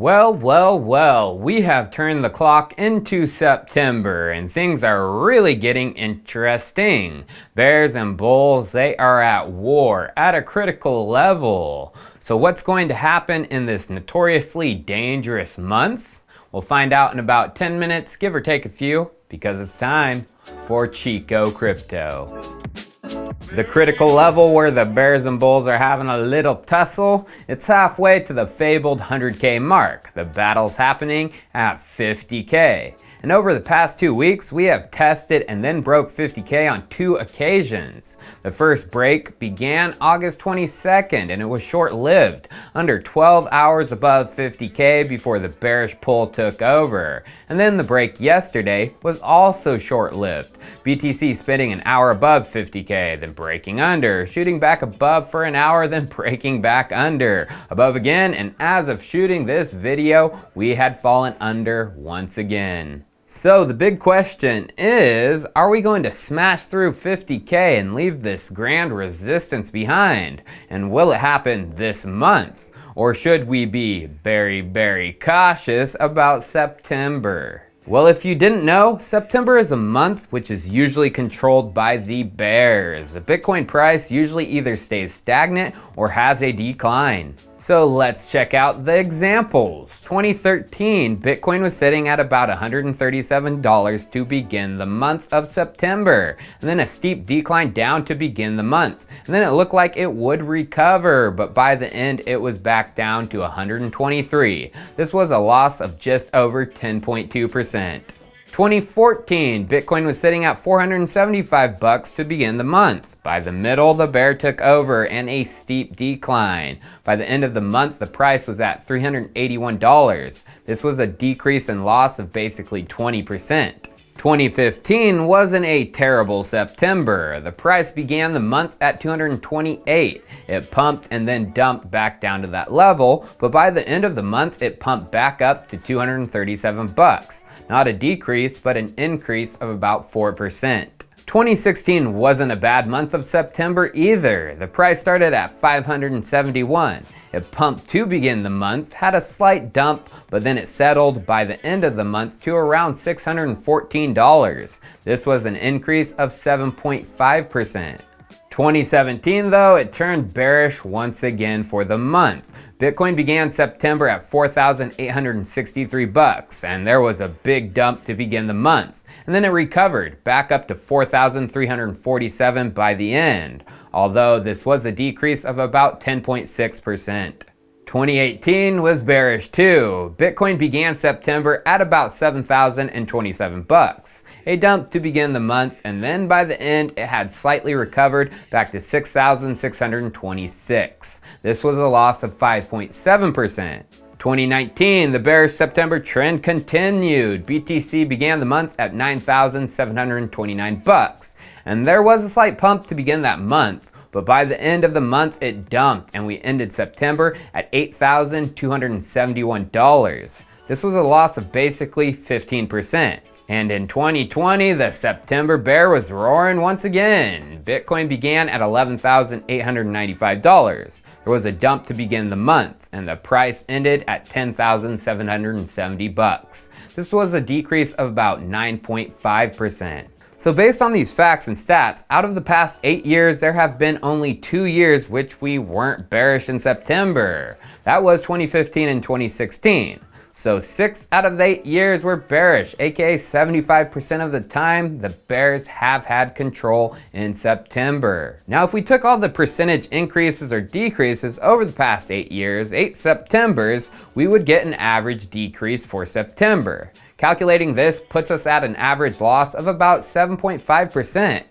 Well, we have turned the clock into September and things are really getting interesting. Bears and bulls, they are at war at a critical level. So what's going to happen in this notoriously dangerous month? We'll find out in about 10 minutes, give or take a few, because it's time for Chico Crypto. The critical level where the bears and bulls are having a little tussle, it's halfway to the fabled 100K mark. The battle's happening at 50K. And over the past 2 weeks, we have tested and then broke 50K on 2 occasions. The first break began August 22nd and it was short-lived, under 12 hours above 50K before the bearish pull took over. And then the break yesterday was also short-lived. BTC spending an hour above 50K, then breaking under, shooting back above for an hour, then breaking back under, above again, and as of shooting this video, we had fallen under once again. So the big question is, are we going to smash through 50K and leave this grand resistance behind? And will it happen this month? Or should we be very cautious about September? Well, if you didn't know, September is a month which is usually controlled by the bears. The Bitcoin price usually either stays stagnant or has a decline. So let's check out the examples. 2013, Bitcoin was sitting at about $137 to begin the month of September, and then a steep decline down to begin the month. And then it looked like it would recover, but by the end it was back down to 123. This was a loss of just over 10.2%. 2014, Bitcoin was sitting at $475 to begin the month. By the middle, the bear took over and a steep decline. By the end of the month, the price was at $381. This was a decrease in loss of basically 20%. 2015 wasn't a terrible September. The price began the month at $228. It pumped and then dumped back down to that level, but by the end of the month, it pumped back up to $237. Not a decrease, but an increase of about 4%. 2016 wasn't a bad month of September either. The price started at $571. It pumped to begin the month, had a slight dump, but then it settled by the end of the month to around $614. This was an increase of 7.5%. 2017 though, it turned bearish once again for the month. Bitcoin began September at $4,863, and there was a big dump to begin the month. And then it recovered back up to $4,347 by the end, although this was a decrease of about 10.6%. 2018 was bearish too. Bitcoin began September at about $7,027. A dump to begin the month, and then by the end it had slightly recovered back to $6,626. This was a loss of 5.7%. 2019, the bearish September trend continued. BTC began the month at $9,729, and there was a slight pump to begin that month. But by the end of the month, it dumped, and we ended September at $8,271. This was a loss of basically 15%. And in 2020, the September bear was roaring once again. Bitcoin began at $11,895. There was a dump to begin the month, and the price ended at $10,770. This was a decrease of about 9.5%. So based on these facts and stats, out of the past 8 years, there have been only 2 years which we weren't bearish in September. That was 2015 and 2016. So 6 out of the 8 years were bearish, aka 75% of the time, the bears have had control in September. Now if we took all the percentage increases or decreases over the past 8 years, 8 Septembers, we would get an average decrease for September. Calculating this puts us at an average loss of about 7.5%.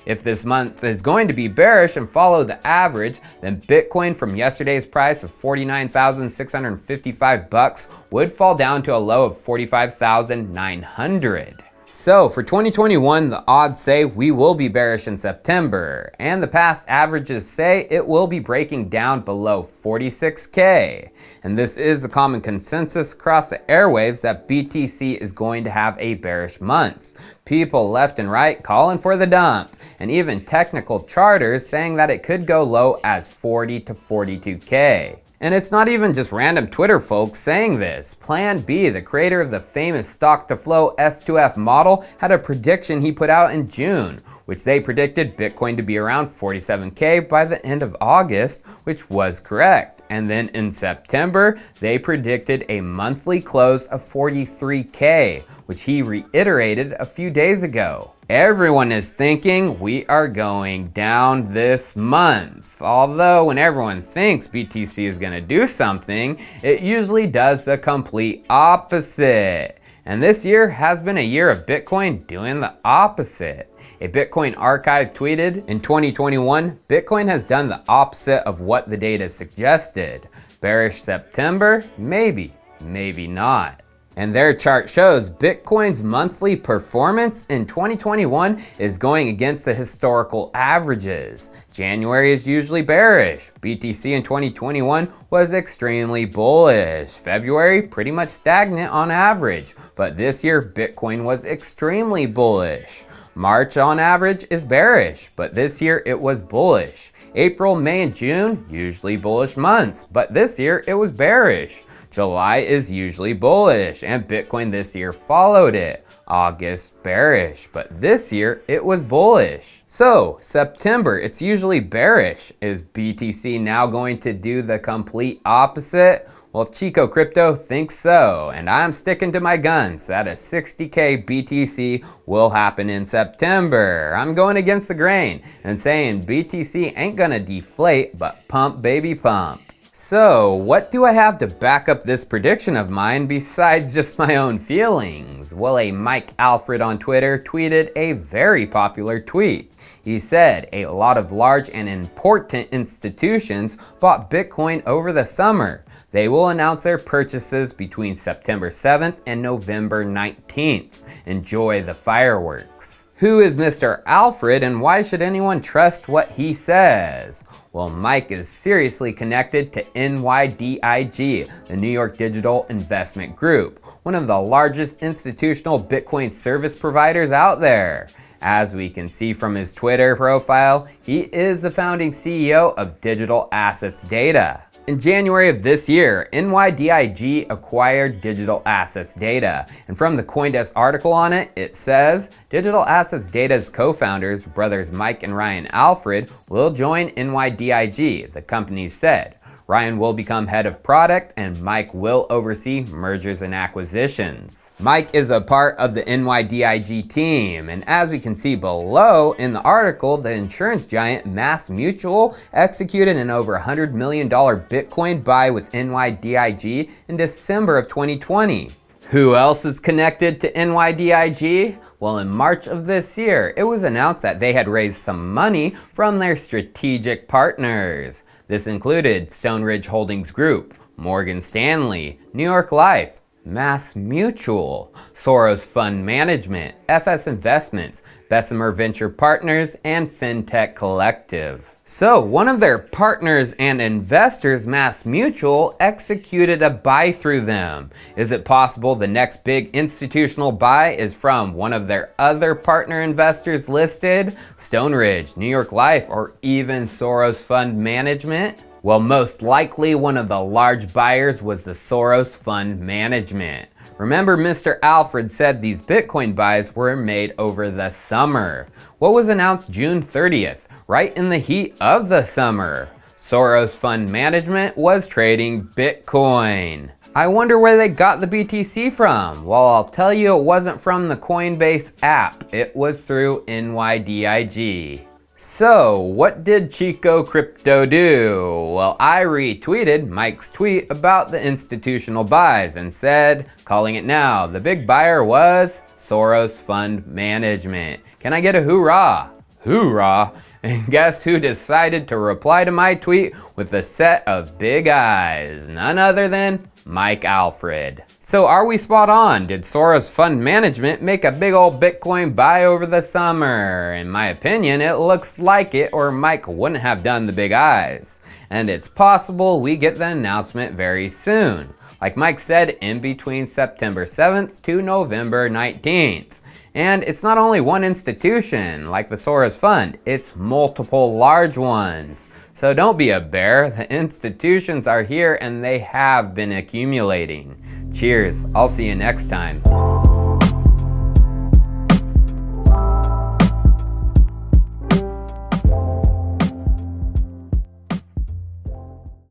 If this month is going to be bearish and follow the average, then Bitcoin from yesterday's price of $49,655 would fall down to a low of $45,900. So for 2021, the odds say we will be bearish in September, and the past averages say it will be breaking down below 46K. And this is the common consensus across the airwaves that BTC is going to have a bearish month. People left and right calling for the dump, and even technical charters saying that it could go low as 40 to 42K. And it's not even just random Twitter folks saying this. Plan B, the creator of the famous stock-to-flow S2F model, had a prediction he put out in June, which they predicted Bitcoin to be around 47K by the end of August, which was correct. And then in September, they predicted a monthly close of 43K, which he reiterated a few days ago. Everyone is thinking we are going down this month. Although when everyone thinks BTC is going to do something, it usually does the complete opposite. And this year has been a year of Bitcoin doing the opposite. A Bitcoin archive tweeted, in 2021, Bitcoin has done the opposite of what the data suggested. Bearish September? Maybe, maybe not. And their chart shows Bitcoin's monthly performance in 2021 is going against the historical averages. January is usually bearish. BTC in 2021 was extremely bullish. February pretty much stagnant on average, but this year Bitcoin was extremely bullish. March on average is bearish, but this year it was bullish. April, May, and June, usually bullish months, but this year it was bearish. July is usually bullish, and Bitcoin this year followed it. August, bearish, but this year it was bullish. So, September, it's usually bearish. Is BTC now going to do the complete opposite? Well, Chico Crypto thinks so, and I'm sticking to my guns that a 60K BTC will happen in September. I'm going against the grain and saying BTC ain't gonna deflate, but pump baby pump. So, what do I have to back up this prediction of mine besides just my own feelings? Well, a Mike Alfred on Twitter tweeted a very popular tweet. He said a lot of large and important institutions bought Bitcoin over the summer. They will announce their purchases between September 7th and November 19th. Enjoy the fireworks. Who is Mr. Alfred and why should anyone trust what he says? Well, Mike is seriously connected to NYDIG, the New York Digital Investment Group, one of the largest institutional Bitcoin service providers out there. As we can see from his Twitter profile, he is the founding CEO of Digital Assets Data. In January of this year, NYDIG acquired Digital Assets Data, and from the CoinDesk article on it, it says, Digital Assets Data's co-founders, brothers Mike and Ryan Alfred, will join NYDIG, the company said. Ryan will become head of product and Mike will oversee mergers and acquisitions. Mike is a part of the NYDIG team, and as we can see below in the article, the insurance giant MassMutual executed an over $100 million Bitcoin buy with NYDIG in December of 2020. Who else is connected to NYDIG? Well, in March of this year, it was announced that they had raised some money from their strategic partners. This included Stone Ridge Holdings Group, Morgan Stanley, New York Life, MassMutual, Soros Fund Management, FS Investments, Bessemer Venture Partners, and FinTech Collective. So, one of their partners and investors, MassMutual, executed a buy through them. Is it possible the next big institutional buy is from one of their other partner investors listed? Stone Ridge, New York Life, or even Soros Fund Management? Well, most likely one of the large buyers was the Soros Fund Management. Remember, Mr. Alfred said these Bitcoin buys were made over the summer. What was announced June 30th? Right in the heat of the summer. Soros Fund Management was trading Bitcoin. I wonder where they got the BTC from. Well, I'll tell you, it wasn't from the Coinbase app. It was through NYDIG. So, what did Chico Crypto do? Well, I retweeted Mike's tweet about the institutional buys and said, calling it now, the big buyer was Soros Fund Management. Can I get a hoorah? Hoorah! And guess who decided to reply to my tweet with a set of big eyes? None other than Mike Alfred. So are we spot on? Did Soros Fund Management make a big old Bitcoin buy over the summer? In my opinion, it looks like it, or Mike wouldn't have done the big eyes. And it's possible we get the announcement very soon. Like Mike said, in between September 7th to November 19th. And it's not only one institution, like the Soros Fund, it's multiple large ones. So don't be a bear, the institutions are here and they have been accumulating. Cheers, I'll see you next time.